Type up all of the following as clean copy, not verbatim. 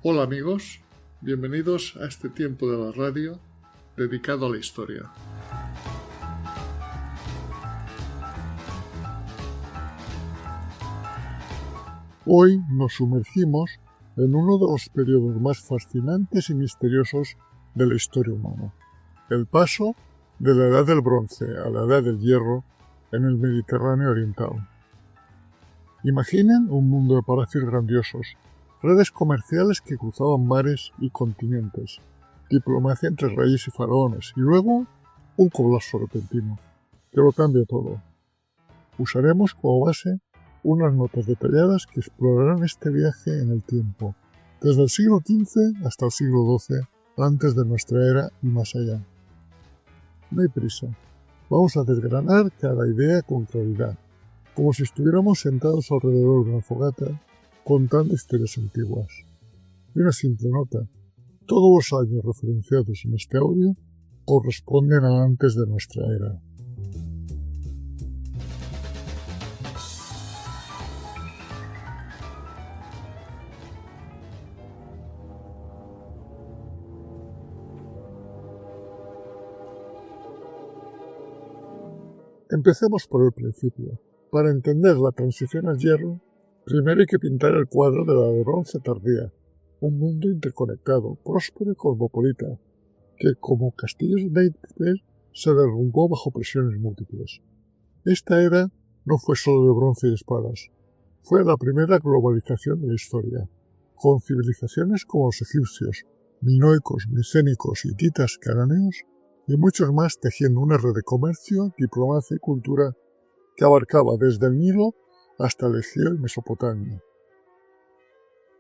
Hola amigos, bienvenidos a este tiempo de la radio dedicado a la historia. Hoy nos sumergimos en uno de los periodos más fascinantes y misteriosos de la historia humana, el paso de la Edad del Bronce a la Edad del Hierro en el Mediterráneo oriental. Imaginen un mundo de palacios grandiosos, redes comerciales que cruzaban mares y continentes, diplomacia entre reyes y faraones, y luego un colapso repentino, que lo cambia todo. Usaremos como base unas notas detalladas que explorarán este viaje en el tiempo, desde el siglo XV hasta el siglo XII, antes de nuestra era y más allá. No hay prisa, vamos a desgranar cada idea con claridad, como si estuviéramos sentados alrededor de una fogata contando historias antiguas. Y una simple nota, todos los años referenciados en este audio corresponden a antes de nuestra era. Empecemos por el principio. Para entender la transición al hierro, primero hay que pintar el cuadro de la de bronce tardía, un mundo interconectado, próspero y cosmopolita, que como castillos de naipes se derrumbó bajo presiones múltiples. Esta era no fue solo de bronce y espadas, fue la primera globalización de la historia, con civilizaciones como los egipcios, minoicos, micénicos, hititas, cananeos y muchos más tejiendo una red de comercio, diplomacia y cultura que abarcaba desde el Nilo hasta el Egeo y Mesopotamia.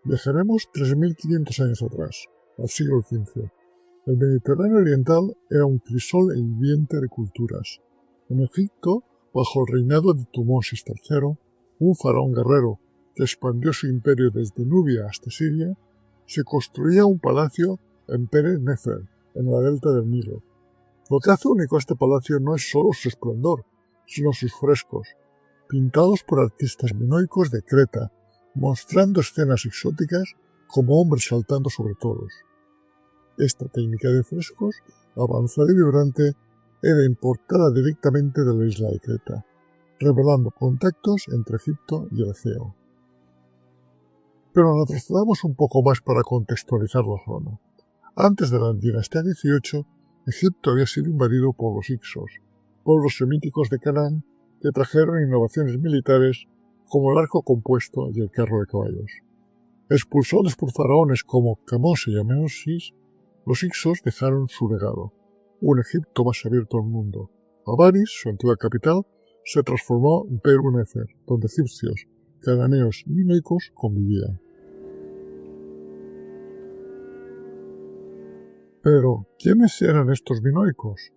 Viajaremos 3.500 años atrás, al siglo XV. El Mediterráneo oriental era un crisol viviente de culturas. En Egipto, bajo el reinado de Tumosis III, un faraón guerrero que expandió su imperio desde Nubia hasta Siria, se construía un palacio en Pere Nefer, en la delta del Nilo. Lo que hace único a este palacio no es solo su esplendor, sino sus frescos, pintados por artistas minoicos de Creta, mostrando escenas exóticas como hombres saltando sobre toros. Esta técnica de frescos, avanzada y vibrante, era importada directamente de la isla de Creta, revelando contactos entre Egipto y el Egeo. Pero nos trasladamos un poco más para contextualizar la zona. Antes de la dinastía XVIII, Egipto había sido invadido por los Hicsos, pueblos semíticos de Canaán que trajeron innovaciones militares como el arco compuesto y el carro de caballos. Expulsados por faraones como Camós y Amenofis, los Hicsos dejaron su legado, un Egipto más abierto al mundo. Avaris, su antigua capital, se transformó en Peru Nefer, donde egipcios, cananeos y minoicos convivían. Pero, ¿quiénes eran estos minoicos?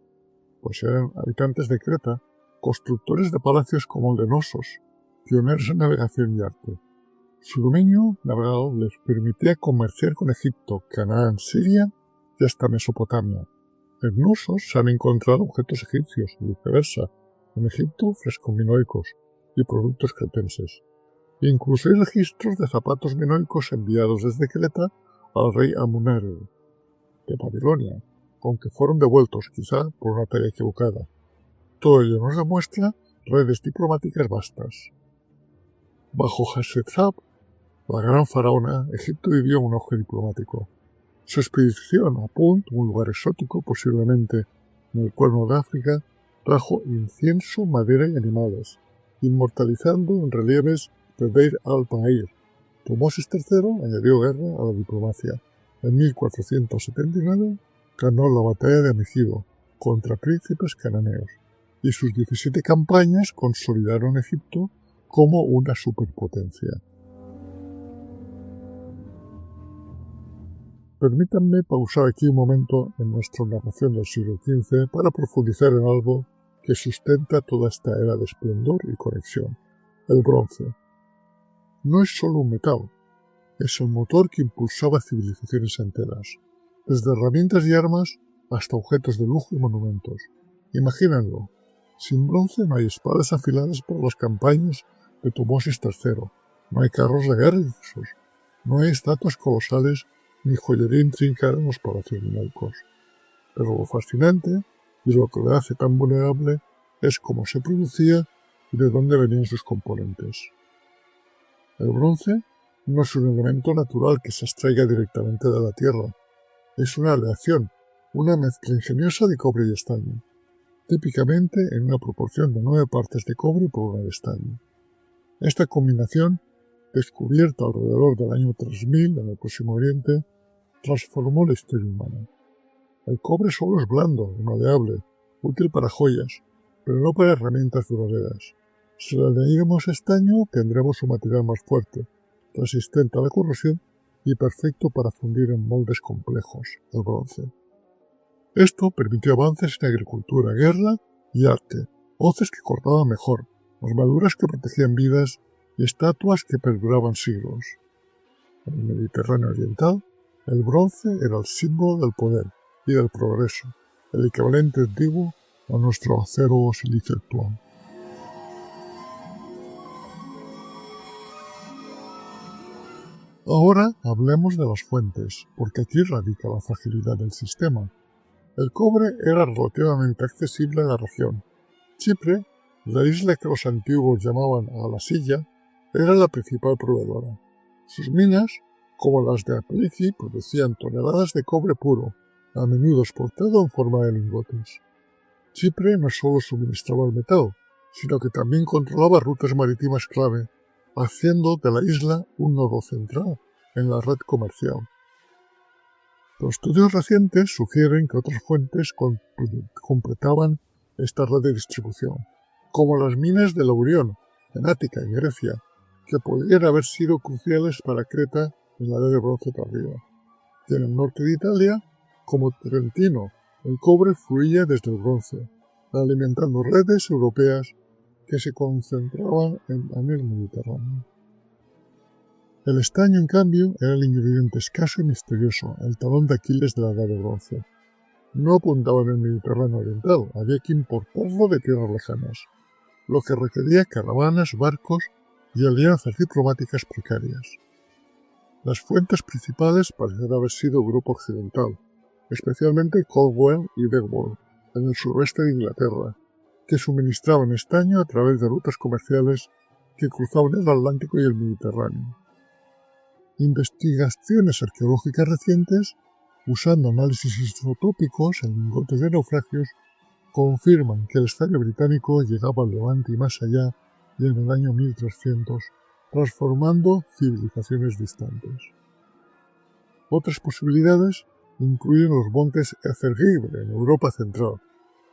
Pues eran habitantes de Creta, constructores de palacios como el de Knossos, pioneros en navegación y arte. Su dominio navegado les permitía comerciar con Egipto, Canaán, Siria y hasta Mesopotamia. En Knossos se han encontrado objetos egipcios y viceversa, en Egipto frescos minoicos y productos cretenses. Incluso hay registros de zapatos minoicos enviados desde Creta al rey Amunerel de Babilonia, aunque fueron devueltos quizá por una tarea equivocada. Todo ello nos demuestra redes diplomáticas vastas. Bajo Hatshepsut, la gran faraona, Egipto vivió un auge diplomático. Su expedición a Punt, un lugar exótico, posiblemente en el Cuerno de África, trajo incienso, madera y animales, inmortalizando en relieves de Deir al-Bahir. Tumosis III añadió guerra a la diplomacia. En 1479 ganó la batalla de Amecido contra príncipes cananeos, y sus 17 campañas consolidaron a Egipto como una superpotencia. Permítanme pausar aquí un momento en nuestra narración del siglo XV para profundizar en algo que sustenta toda esta era de esplendor y conexión: el bronce. No es solo un metal, es el motor que impulsaba civilizaciones enteras, desde herramientas y armas hasta objetos de lujo y monumentos. Imagínenlo, sin bronce no hay espadas afiladas para las campañas de Tumosis III, no hay carros de guerra difusos, no hay estatuas colosales ni joyería intrincada en los palacios minaicos. Pero lo fascinante, y lo que le hace tan vulnerable, es cómo se producía y de dónde venían sus componentes. El bronce no es un elemento natural que se extraiga directamente de la tierra. Es una aleación, una mezcla ingeniosa de cobre y estaño, típicamente en una proporción de 9 partes de cobre por 1 de estaño. Esta combinación, descubierta alrededor del año 3000 en el Próximo Oriente, transformó la historia humana. El cobre solo es blando y maleable, útil para joyas, pero no para herramientas duraderas. Si le añadimos estaño, tendremos un material más fuerte, resistente a la corrosión y perfecto para fundir en moldes complejos, el bronce. Esto permitió avances en agricultura, guerra y arte, hoces que cortaban mejor, armaduras que protegían vidas y estatuas que perduraban siglos. En el Mediterráneo oriental, el bronce era el símbolo del poder y del progreso, el equivalente antiguo a nuestro acero o silicio actual. Ahora hablemos de las fuentes, porque aquí radica la fragilidad del sistema. El cobre era relativamente accesible en la región. Chipre, la isla que los antiguos llamaban a la silla, era la principal proveedora. Sus minas, como las de Apeliki, producían toneladas de cobre puro, a menudo exportado en forma de lingotes. Chipre no solo suministraba el metal, sino que también controlaba rutas marítimas clave, haciendo de la isla un nodo central en la red comercial. Los estudios recientes sugieren que otras fuentes completaban esta red de distribución, como las minas de Laurión, en Ática y Grecia, que podrían haber sido cruciales para Creta en la edad de bronce tardía. Y en el norte de Italia, como Trentino, el cobre fluía desde el bronce, alimentando redes europeas que se concentraban en el Mediterráneo. El estaño, en cambio, era el ingrediente escaso y misterioso, el talón de Aquiles de la edad de bronce. No apuntaba en el Mediterráneo oriental, había que importarlo de tierras lejanas, lo que requería caravanas, barcos y alianzas diplomáticas precarias. Las fuentes principales parecen haber sido Europa Occidental, especialmente Caldwell y Beckwith, en el suroeste de Inglaterra, que suministraban estaño a través de rutas comerciales que cruzaban el Atlántico y el Mediterráneo. Investigaciones arqueológicas recientes, usando análisis isotópicos en lingotes de naufragios, confirman que el estaño británico llegaba al Levante y más allá y en el año 1300, transformando civilizaciones distantes. Otras posibilidades incluyen los montes Ezergibre en Europa central,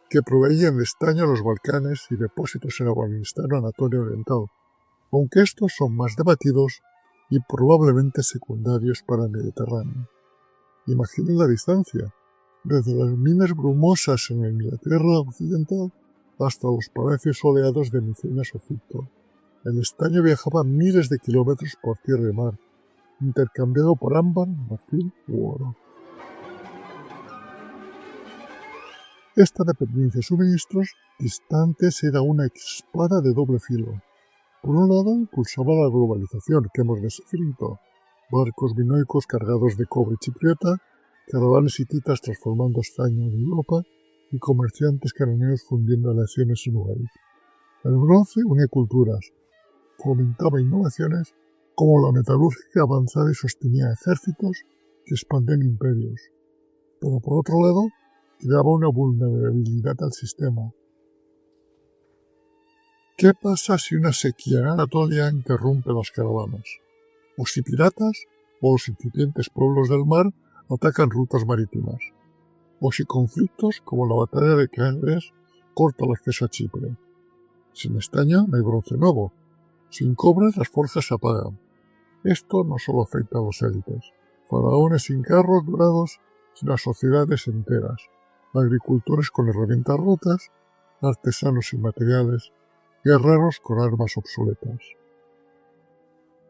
que proveían de estaño a los Balcanes y depósitos en Afganistán o Anatolia Oriental, aunque estos son más debatidos y probablemente secundarios para el Mediterráneo. Imaginen la distancia, desde las minas brumosas en la Inglaterra occidental hasta los palacios soleados de Micenas o Egipto. El estaño viajaba miles de kilómetros por tierra y mar, intercambiado por ámbar, marfil u oro. Esta dependencia de suministros distantes era una espada de doble filo. Por un lado, impulsaba la globalización que hemos descrito, barcos minoicos cargados de cobre chipriota, caravanas hititas transformando estaño en Europa y comerciantes cananeos fundiendo aleaciones en Ugarit. El bronce unía culturas, fomentaba innovaciones como la metalúrgica avanzada y sostenía ejércitos que expandían imperios. Pero por otro lado, creaba una vulnerabilidad al sistema. ¿Qué pasa si una sequía en Anatolia interrumpe las caravanas? ¿O si piratas o los incipientes pueblos del mar atacan rutas marítimas? ¿O si conflictos como la batalla de Cáceres cortan el acceso a Chipre? Sin estaño no hay bronce nuevo. Sin cobre las forjas se apagan. Esto no solo afecta a los élites, faraones sin carros dorados, sino a sociedades enteras, agricultores con herramientas rotas, artesanos sin materiales, guerreros con armas obsoletas.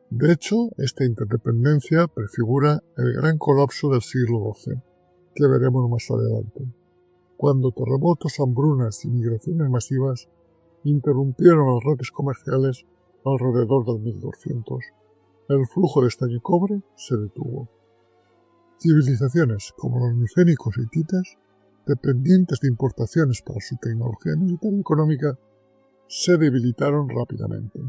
De hecho, esta interdependencia prefigura el gran colapso del siglo XII, que veremos más adelante, cuando terremotos, hambrunas y migraciones masivas interrumpieron las redes comerciales alrededor del 1200. El flujo de estaño y cobre se detuvo. Civilizaciones como los micénicos y hititas, dependientes de importaciones para su tecnología militar y económica, se debilitaron rápidamente.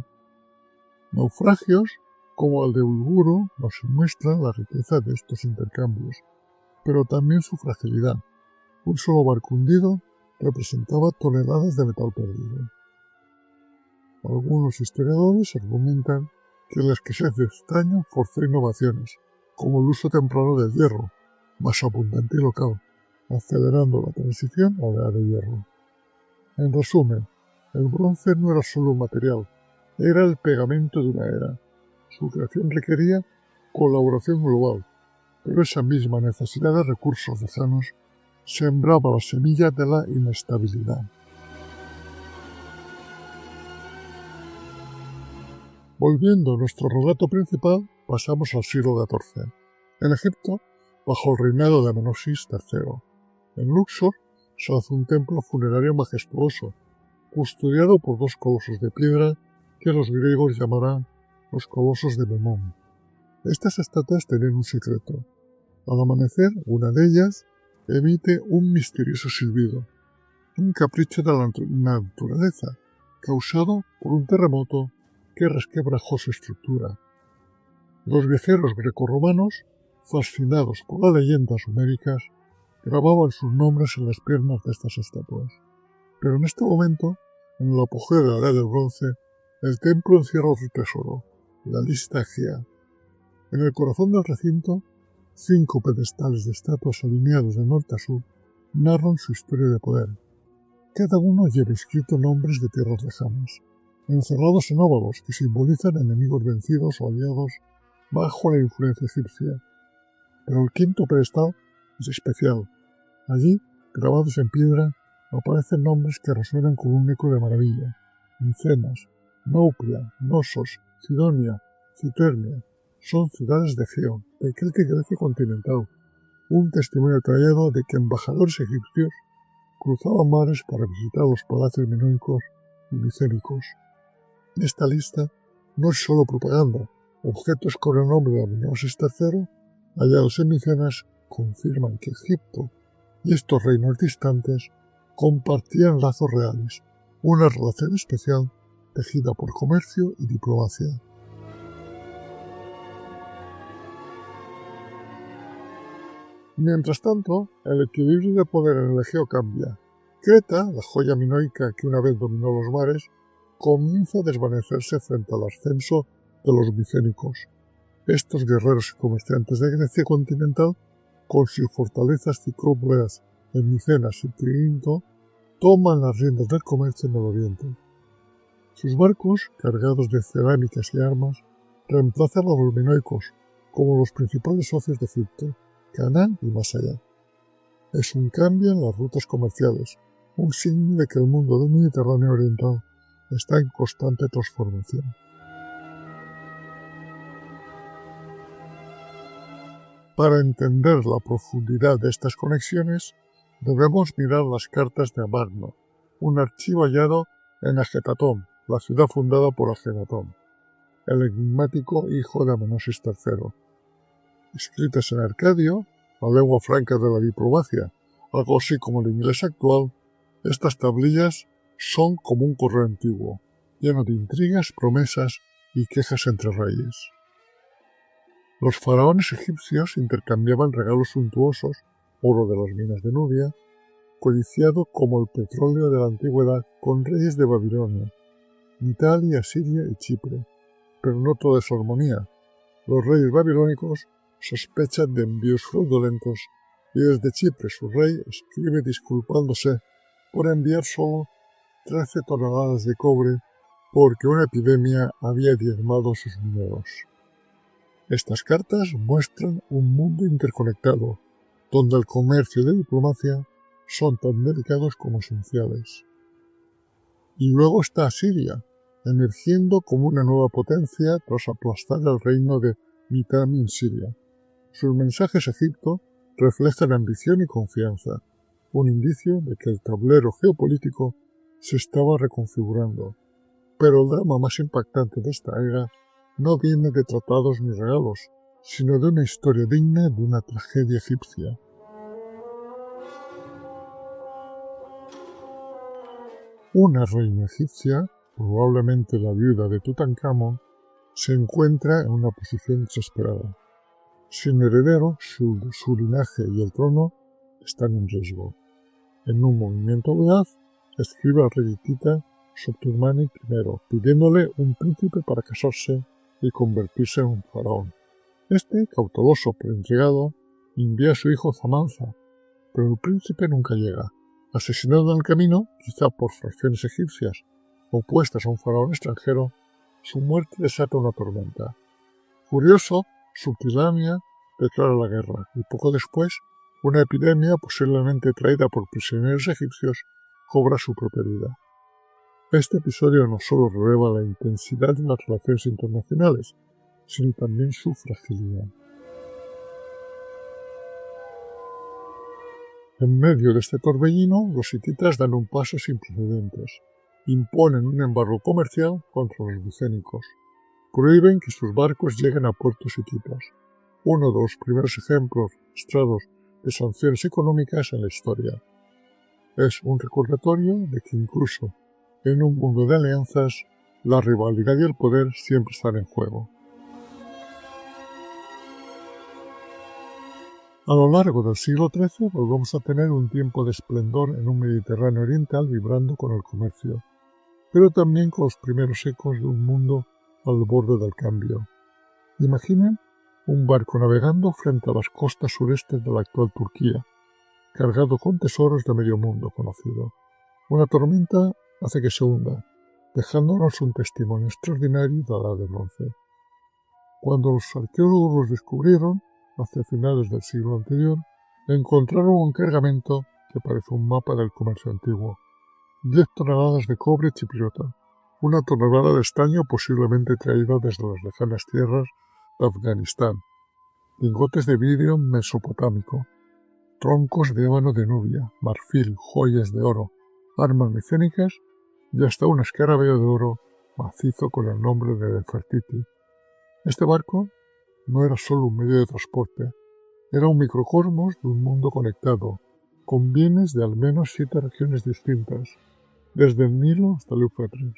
Naufragios como el de Uluru nos muestran la riqueza de estos intercambios, pero también su fragilidad. Un solo barco hundido representaba toneladas de metal perdido. Algunos historiadores argumentan que la escasez de estaño forzó innovaciones, como el uso temprano del hierro, más abundante y local, acelerando la transición a la era de hierro. En resumen, el bronce no era solo un material, era el pegamento de una era. Su creación requería colaboración global, pero esa misma necesidad de recursos lejanos sembraba la semilla de la inestabilidad. Volviendo a nuestro relato principal, pasamos al siglo XIV. En Egipto, bajo el reinado de Amenofis III. En Luxor se hace un templo funerario majestuoso, custodiado por dos colosos de piedra que los griegos llamarán los colosos de Memón. Estas estatuas tenían un secreto. Al amanecer, una de ellas emite un misterioso silbido, un capricho de la naturaleza, causado por un terremoto que resquebrajó su estructura. Los viajeros grecorromanos, fascinados por las leyendas suméricas, grababan sus nombres en las piernas de estas estatuas. Pero en este momento, en el apogeo de la Edad del Bronce, el templo encierra otro tesoro, la lista Egea. En el corazón del recinto, 5 pedestales de estatuas alineados de norte a sur narran su historia de poder. Cada uno lleva escrito nombres de tierras lejanas, encerrados en óvalos que simbolizan enemigos vencidos o aliados bajo la influencia egipcia. Pero el quinto pedestal es especial. Allí, grabados en piedra, aparecen nombres que resuenan con un eco de maravilla. Micenas, Nauplia, Nosos, Sidonia, Citernia, son ciudades de Egeo, de Creta y Grecia continental, un testimonio detallado de que embajadores egipcios cruzaban mares para visitar los palacios minoicos y micénicos. Esta lista no es solo propaganda. Objetos con el nombre de Amenofis III, hallados en Micenas, confirman que Egipto y estos reinos distantes compartían lazos reales, una relación especial tejida por comercio y diplomacia. Mientras tanto, el equilibrio de poder en el Egeo cambia. Creta, la joya minoica que una vez dominó los mares, comienza a desvanecerse frente al ascenso de los micénicos. Estos guerreros y comerciantes de Grecia continental, con sus fortalezas ciclópeas en Micenas y Tirinto, toman las riendas del comercio en el oriente. Sus barcos, cargados de cerámicas y armas, reemplazan a los minoicos como los principales socios de Egipto, Canaán y más allá. Es un cambio en las rutas comerciales, un signo de que el mundo del Mediterráneo oriental está en constante transformación. Para entender la profundidad de estas conexiones, debemos mirar las cartas de Amarno, un archivo hallado en Ajetatón, la ciudad fundada por Ajenatón, el enigmático hijo de Amenofis III. Escritas en arcadio, la lengua franca de la diplomacia, algo así como el inglés actual, estas tablillas son como un correo antiguo, lleno de intrigas, promesas y quejas entre reyes. Los faraones egipcios intercambiaban regalos suntuosos, oro de las minas de Nubia, codiciado como el petróleo de la antigüedad, con reyes de Babilonia, Italia, Siria y Chipre. Pero no todo es armonía. Los reyes babilónicos sospechan de envíos fraudulentos y desde Chipre su rey escribe disculpándose por enviar solo 13 toneladas de cobre porque una epidemia había diezmado sus mineros. Estas cartas muestran un mundo interconectado, donde el comercio y la diplomacia son tan delicados como esenciales. Y luego está Asiria, emergiendo como una nueva potencia tras aplastar el reino de Mitam en Siria. Sus mensajes a Egipto reflejan ambición y confianza, un indicio de que el tablero geopolítico se estaba reconfigurando. Pero el drama más impactante de esta era no viene de tratados ni regalos, sino de una historia digna de una tragedia egipcia. Una reina egipcia, probablemente la viuda de Tutankamón, se encuentra en una posición desesperada. Sin heredero, su linaje y el trono están en riesgo. En un movimiento audaz, escribe al rey hitita Sopturmani I, pidiéndole un príncipe para casarse y convertirse en un faraón. Este, cauteloso pero intrigado, envía a su hijo Zamanza, pero el príncipe nunca llega. Asesinado en el camino, quizá por fracciones egipcias opuestas a un faraón extranjero, su muerte desata una tormenta. Furioso, Subtilamia declara la guerra y poco después, una epidemia posiblemente traída por prisioneros egipcios cobra su propia vida. Este episodio no solo revela la intensidad de las relaciones internacionales, sino también su fragilidad. En medio de este torbellino, los hititas dan un paso sin precedentes. Imponen un embargo comercial contra los micénicos. Prohíben que sus barcos lleguen a puertos hititas. Uno de los primeros ejemplos mostrados de sanciones económicas en la historia. Es un recordatorio de que incluso en un mundo de alianzas, la rivalidad y el poder siempre están en juego. A lo largo del siglo XIII volvemos a tener un tiempo de esplendor en un Mediterráneo oriental vibrando con el comercio, pero también con los primeros ecos de un mundo al borde del cambio. Imaginen un barco navegando frente a las costas surestes de la actual Turquía, cargado con tesoros de medio mundo conocido. Una tormenta hace que se hunda, dejándonos un testimonio extraordinario de la Edad de Bronce. Cuando los arqueólogos los descubrieron, hacia finales del siglo anterior, encontraron un cargamento que parece un mapa del comercio antiguo. 10 toneladas de cobre chipriota, una tonelada de estaño posiblemente traída desde las lejanas tierras de Afganistán, lingotes de vidrio mesopotámico, troncos de ébano de Nubia, marfil, joyas de oro, armas micénicas y hasta un escarabeo de oro macizo con el nombre de Nefertiti. Este barco no era solo un medio de transporte, era un microcosmos de un mundo conectado, con bienes de al menos 7 regiones distintas, desde el Nilo hasta el Éufrates.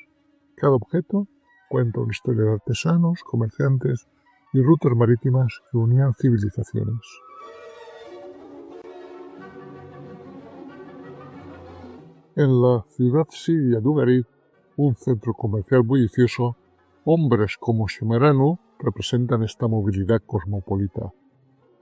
Cada objeto cuenta una historia de artesanos, comerciantes y rutas marítimas que unían civilizaciones. En la ciudad siria de Ugarit, un centro comercial bullicioso, hombres como Shemeranu representan esta movilidad cosmopolita.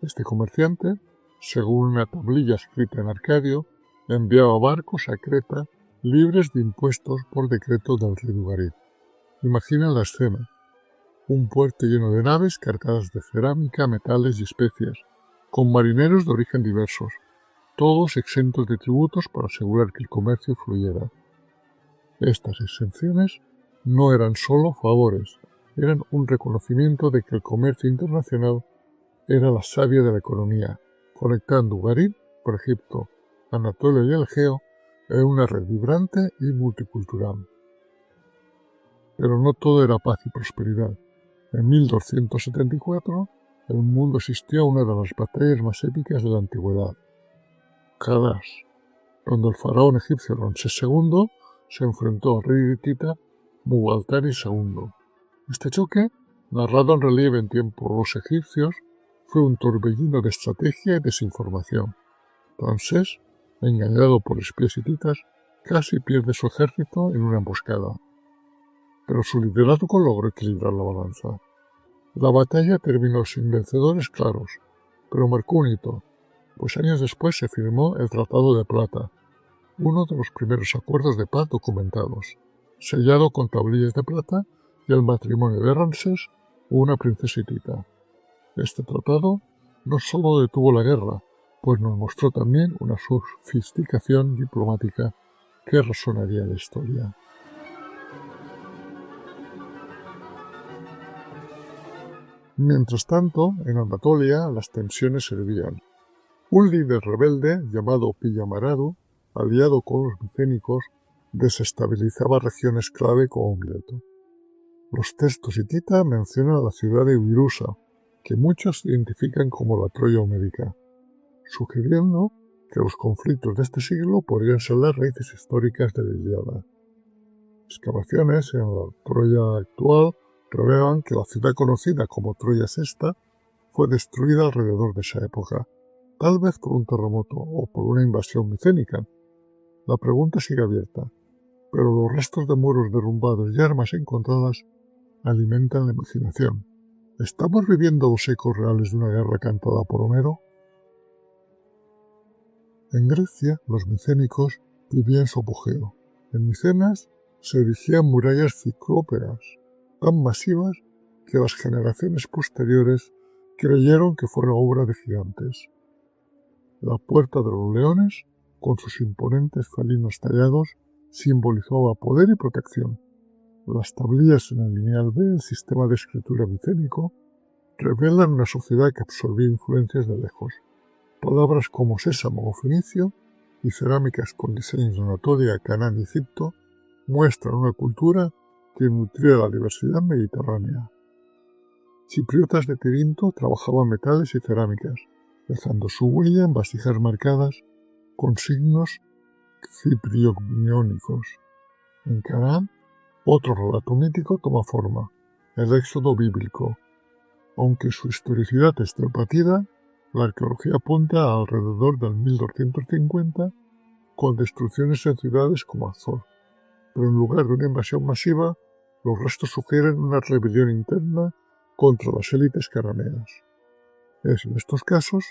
Este comerciante, según una tablilla escrita en arcadio, enviaba barcos a Creta libres de impuestos por decreto del rey de Ugarit. Imaginen la escena. Un puerto lleno de naves cargadas de cerámica, metales y especias, con marineros de origen diversos, todos exentos de tributos para asegurar que el comercio fluyera. Estas exenciones no eran solo favores, eran un reconocimiento de que el comercio internacional era la savia de la economía, conectando Ugarit por Egipto, Anatolia y el Egeo en una red vibrante y multicultural. Pero no todo era paz y prosperidad. En 1274, el mundo asistió a una de las batallas más épicas de la antigüedad, Kadash, donde el faraón egipcio Ramsés II se enfrentó al rey hitita Mubaltari II. Este choque, narrado en relieve en tiempos los egipcios, fue un torbellino de estrategia y desinformación. Ramsés, engañado por espías hititas, casi pierde su ejército en una emboscada. Pero su liderazgo logró equilibrar la balanza. La batalla terminó sin vencedores claros, pero marcó un hito, pues años después se firmó el Tratado de Plata, uno de los primeros acuerdos de paz documentados, sellado con tablillas de plata y el matrimonio de Ramsés con una princesa hitita. Este tratado no solo detuvo la guerra, pues nos mostró también una sofisticación diplomática que resonaría en la historia. Mientras tanto, en Anatolia las tensiones hervían. Un líder rebelde llamado Piyamaradu, aliado con los micénicos, desestabilizaba regiones clave como Mileto. Los textos hititas mencionan la ciudad de Uirusa, que muchos identifican como la Troya homérica, sugiriendo que los conflictos de este siglo podrían ser las raíces históricas de la Ilíada. Excavaciones en la Troya actual revelan que la ciudad conocida como Troya Sesta fue destruida alrededor de esa época, tal vez por un terremoto o por una invasión micénica. La pregunta sigue abierta, pero los restos de muros derrumbados y armas encontradas alimentan la imaginación. ¿Estamos viviendo los ecos reales de una guerra cantada por Homero? En Grecia, los micénicos vivían su apogeo. En Micenas se erigían murallas ciclópeas, tan masivas que las generaciones posteriores creyeron que fueron obra de gigantes. La Puerta de los Leones, con sus imponentes felinos tallados, simbolizaba poder y protección. Las tablillas en el lineal B, el sistema de escritura micénico, revelan una sociedad que absorbía influencias de lejos. Palabras como sésamo o fenicio y cerámicas con diseños de Anatolia, Canaán y Egipto muestran una cultura que nutría la diversidad mediterránea. Chipriotas de Tirinto trabajaban metales y cerámicas, dejando su huella en vasijas marcadas con signos ciprioniónicos. En Canaán, otro relato mítico toma forma, el éxodo bíblico. Aunque su historicidad es debatida, la arqueología apunta a alrededor del 1250 con destrucciones en ciudades como Azor, pero en lugar de una invasión masiva, los restos sugieren una rebelión interna contra las élites cananeas. Es en estos casos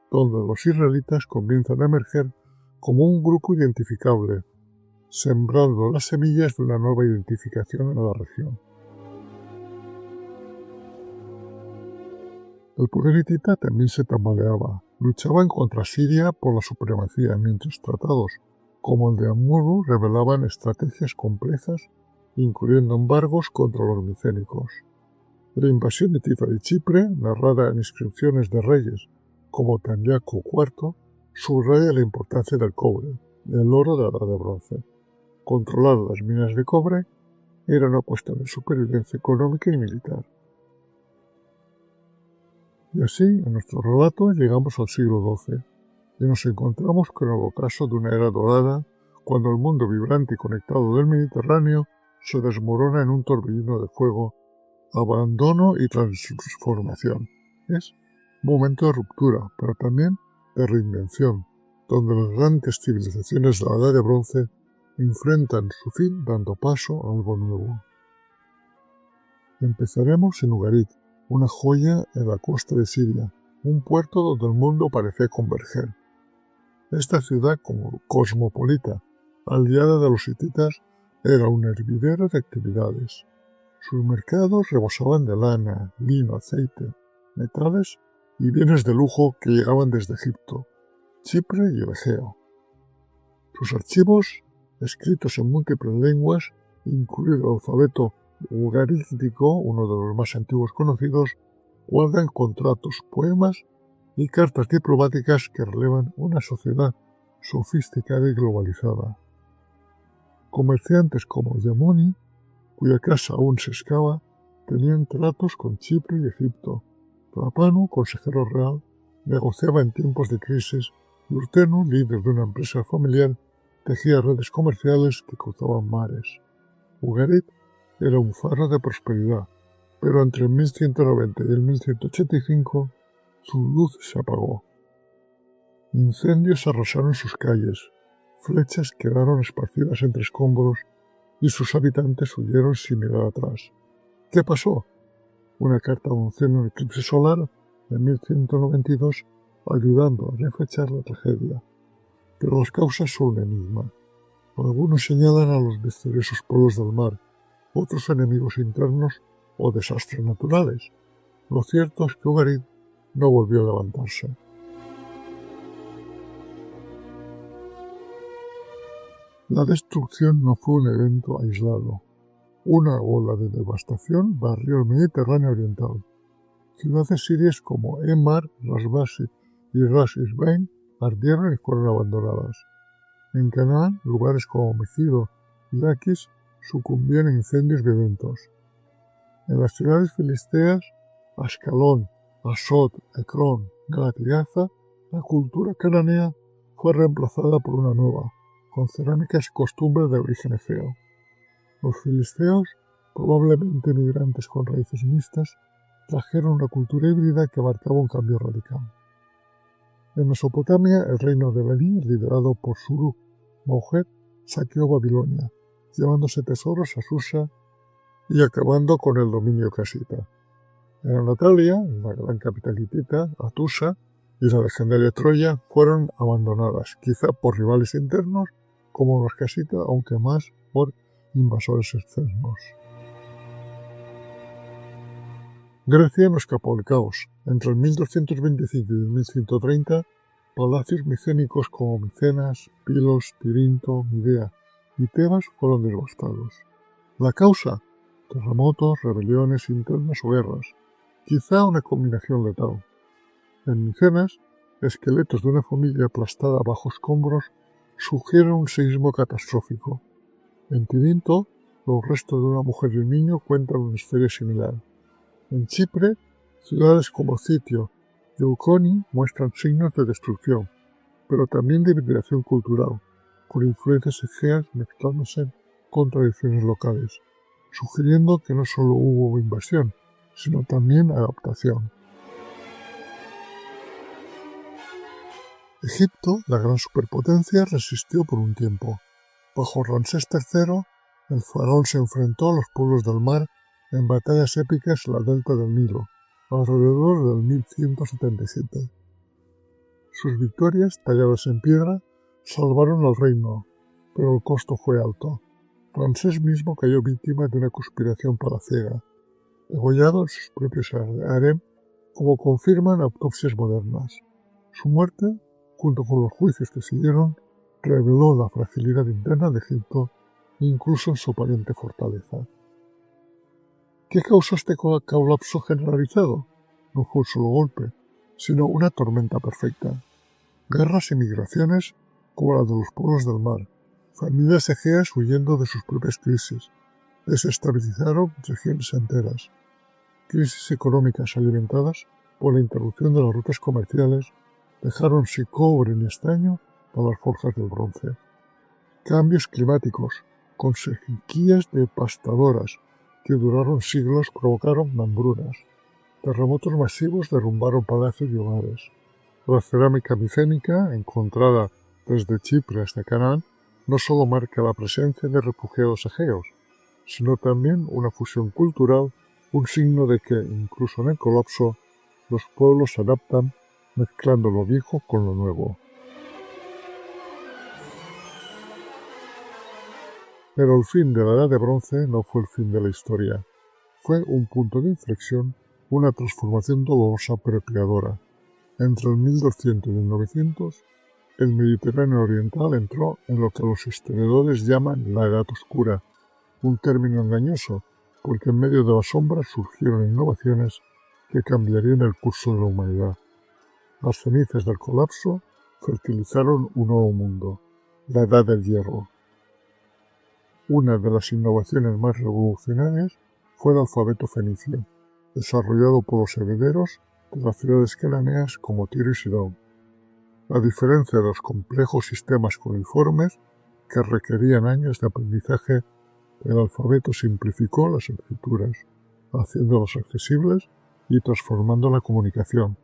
donde los israelitas comienzan a emerger como un grupo identificable, sembrando las semillas de una nueva identificación en la región. El poder hitita también se tambaleaba. Luchaban contra Siria por la supremacía, mientras tratados como el de Amurru revelaban estrategias complejas, incluyendo embargos contra los micénicos. La invasión hitita de Chipre, narrada en inscripciones de reyes como Tanyaco IV, subraya la importancia del cobre, del oro de la Edad de Bronce. Controlar las minas de cobre era una cuestión de supervivencia económica y militar. Y así, en nuestro relato, llegamos al siglo XII y nos encontramos con el ocaso de una era dorada, cuando el mundo vibrante y conectado del Mediterráneo se desmorona en un torbellino de fuego, abandono y transformación. Es un momento de ruptura, pero también de reinvención, donde las grandes civilizaciones de la Edad de Bronce enfrentan su fin dando paso a algo nuevo. Empezaremos en Ugarit, una joya en la costa de Siria, un puerto donde el mundo parecía converger. Esta ciudad, como cosmopolita, aliada de los hititas, era un hervidero de actividades. Sus mercados rebosaban de lana, lino, aceite, metales y bienes de lujo que llegaban desde Egipto, Chipre y el Egeo. Sus archivos, escritos en múltiples lenguas, incluido el alfabeto ugarítico, uno de los más antiguos conocidos, guardan contratos, poemas y cartas diplomáticas que relevan una sociedad sofisticada y globalizada. Comerciantes como Yamuni, cuya casa aún se excava, tenían tratos con Chipre y Egipto. Rapanu, consejero real, negociaba en tiempos de crisis y Urtenu, líder de una empresa familiar, tejía redes comerciales que cruzaban mares. Ugarit era un faro de prosperidad, pero entre el 1190 y el 1185 su luz se apagó. Incendios arrasaron sus calles, flechas quedaron esparcidas entre escombros y sus habitantes huyeron sin mirar atrás. ¿Qué pasó? Una carta anunció un eclipse solar de 1192 ayudando a reflechar la tragedia, pero las causas son un enigma. Algunos señalan a los misteriosos polos del mar, otros enemigos internos o desastres naturales. Lo cierto es que Ugarit no volvió a levantarse. La destrucción no fue un evento aislado. Una ola de devastación barrió el Mediterráneo oriental. Ciudades sirias como Emar, Rasbasi y Ras Isbain ardieron y fueron abandonadas. En Canaán, lugares como Megido y Aquis sucumbían a incendios violentos. En las ciudades filisteas, Ascalón Asod, Ecrón, Gat y Gaza, la cultura cananea fue reemplazada por una nueva, con cerámicas y costumbres de origen egeo. Los filisteos, probablemente migrantes con raíces mixtas, trajeron una cultura híbrida que marcaba un cambio radical. En Mesopotamia, el reino de Belí, liderado por Shuru-Maujet, saqueó Babilonia, llevándose tesoros a Susa y acabando con el dominio casita. En Anatolia, la gran capital hitita, Atusa, y la legendaria Troya fueron abandonadas, quizá por rivales internos como los casitas, aunque más por invasores externos. Grecia no escapó al caos. Entre el 1225 y el 1130, palacios micénicos como Micenas, Pilos, Tirinto, Midea y Tebas fueron devastados. La causa: terremotos, rebeliones internas o guerras, quizá una combinación letal. En Micenas, esqueletos de una familia aplastada bajo escombros sugieren un seísmo catastrófico. En Tirinto, los restos de una mujer y un niño cuentan una historia similar. En Chipre, ciudades como Citio y Eukoni muestran signos de destrucción, pero también de hibridación cultural, con influencias egeas mezclándose con tradiciones locales, sugiriendo que no solo hubo invasión, sino también adaptación. Egipto, la gran superpotencia, resistió por un tiempo. Bajo Ramsés III, el faraón se enfrentó a los pueblos del mar en batallas épicas en la delta del Nilo, alrededor del 1177. Sus victorias, talladas en piedra, salvaron al reino, pero el costo fue alto. Ramsés mismo cayó víctima de una conspiración palaciega, degollado en sus propios harem, como confirman autopsias modernas. Su muerte, junto con los juicios que siguieron, reveló la fragilidad interna de Egipto, incluso en su aparente fortaleza. ¿Qué causó este colapso generalizado? No fue un solo golpe, sino una tormenta perfecta. Guerras y migraciones como la de los pueblos del mar, familias egeas huyendo de sus propias crisis, desestabilizaron regiones enteras. Crisis económicas alimentadas por la interrupción de las rutas comerciales dejaron sin cobre ni estaño para las forjas del bronce. Cambios climáticos, con sequías devastadoras que duraron siglos, provocaron hambrunas. Terremotos masivos derrumbaron palacios y hogares. La cerámica micénica, encontrada desde Chipre hasta Canaán, no solo marca la presencia de refugiados egeos, sino también una fusión cultural, un signo de que, incluso en el colapso, los pueblos se adaptan, mezclando lo viejo con lo nuevo. Pero el fin de la Edad de Bronce no fue el fin de la historia. Fue un punto de inflexión, una transformación dolorosa pero creadora. Entre el 1200 y el 900, el Mediterráneo oriental entró en lo que los historiadores llaman la Edad Oscura, un término engañoso, porque en medio de las sombras surgieron innovaciones que cambiarían el curso de la humanidad. Las cenizas del colapso fertilizaron un nuevo mundo, la Edad del Hierro. Una de las innovaciones más revolucionarias fue el alfabeto fenicio, desarrollado por los herederos de las ciudades cananeas como Tiro y Sidón. A diferencia de los complejos sistemas cuneiformes que requerían años de aprendizaje, el alfabeto simplificó las escrituras, haciéndolas accesibles y transformando la comunicación.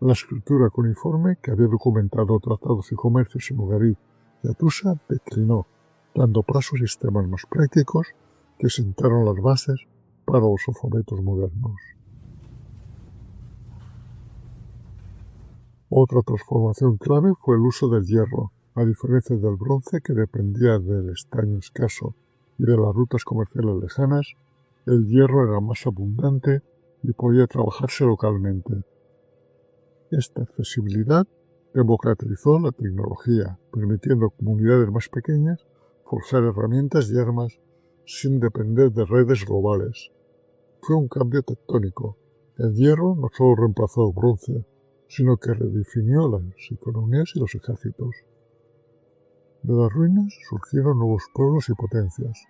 La escritura cuneiforme, que había documentado tratados y comercios en Ugarit y Atusa, declinó, dando paso a sistemas más prácticos que sentaron las bases para los alfabetos modernos. Otra transformación clave fue el uso del hierro, a diferencia del bronce que dependía del estaño escaso y de las rutas comerciales lejanas. El hierro era más abundante y podía trabajarse localmente. Esta accesibilidad democratizó la tecnología, permitiendo a comunidades más pequeñas forjar herramientas y armas sin depender de redes globales. Fue un cambio tectónico. El hierro no solo reemplazó el bronce, sino que redefinió las economías y los ejércitos. De las ruinas surgieron nuevos pueblos y potencias.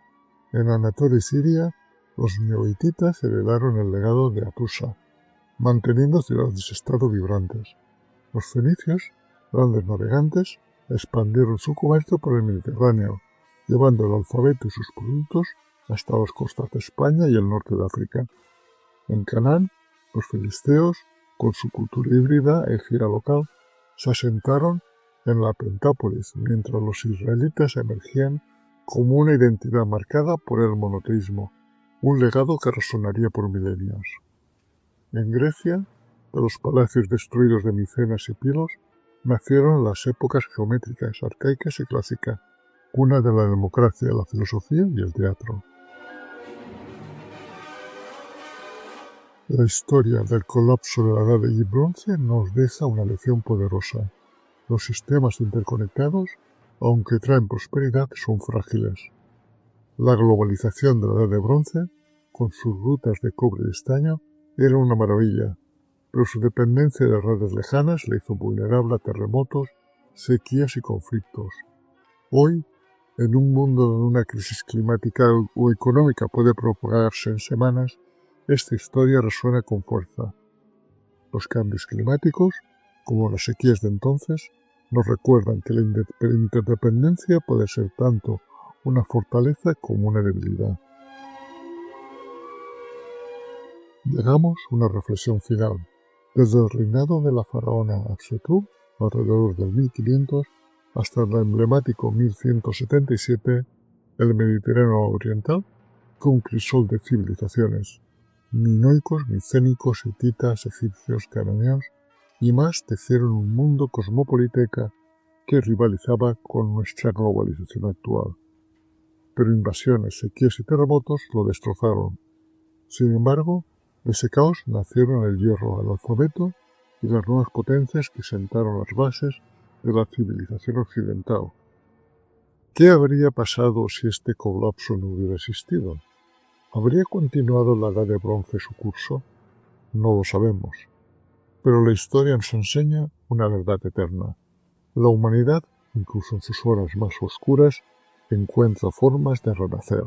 En Anatolia y Siria, los neohititas heredaron el legado de Atusa. manteniendo ciudades-estado vibrantes. Los fenicios, grandes navegantes, expandieron su comercio por el Mediterráneo, llevando el alfabeto y sus productos hasta las costas de España y el norte de África. En Canaán, los filisteos, con su cultura híbrida e gira local, se asentaron en la Pentápolis, mientras los israelitas emergían como una identidad marcada por el monoteísmo, un legado que resonaría por milenios. En Grecia, de los palacios destruidos de Micenas y Pilos, nacieron las épocas geométricas, arcaicas y clásicas, cuna de la democracia, la filosofía y el teatro. La historia del colapso de la Edad de Bronce nos deja una lección poderosa. Los sistemas interconectados, aunque traen prosperidad, son frágiles. La globalización de la Edad de Bronce, con sus rutas de cobre y estaño, era una maravilla, pero su dependencia de redes lejanas la hizo vulnerable a terremotos, sequías y conflictos. Hoy, en un mundo donde una crisis climática o económica puede propagarse en semanas, esta historia resuena con fuerza. Los cambios climáticos, como las sequías de entonces, nos recuerdan que la interdependencia puede ser tanto una fortaleza como una debilidad. Llegamos a una reflexión final. Desde el reinado de la faraona Hatshepsut, alrededor del 1500, hasta el emblemático 1177, el Mediterráneo oriental fue un crisol de civilizaciones. Minoicos, micénicos, hititas, egipcios, cananeos y más tecieron un mundo cosmopolita que rivalizaba con nuestra globalización actual. Pero invasiones, sequías y terremotos lo destrozaron. Sin embargo, de ese caos nacieron el hierro, el alfabeto y las nuevas potencias que sentaron las bases de la civilización occidental. ¿Qué habría pasado si este colapso no hubiera existido? ¿Habría continuado la Edad de Bronce su curso? No lo sabemos. Pero la historia nos enseña una verdad eterna. La humanidad, incluso en sus horas más oscuras, encuentra formas de renacer.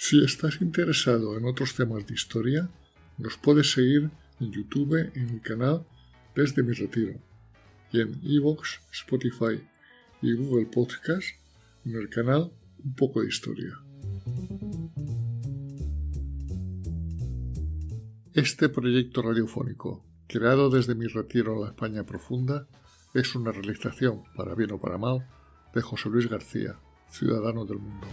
Si estás interesado en otros temas de historia, nos puedes seguir en YouTube en mi canal Desde mi Retiro y en iVoox, Spotify y Google Podcast en el canal Un poco de Historia. Este proyecto radiofónico, creado desde mi retiro en la España profunda, es una realización, para bien o para mal, de José Luis García, ciudadano del mundo.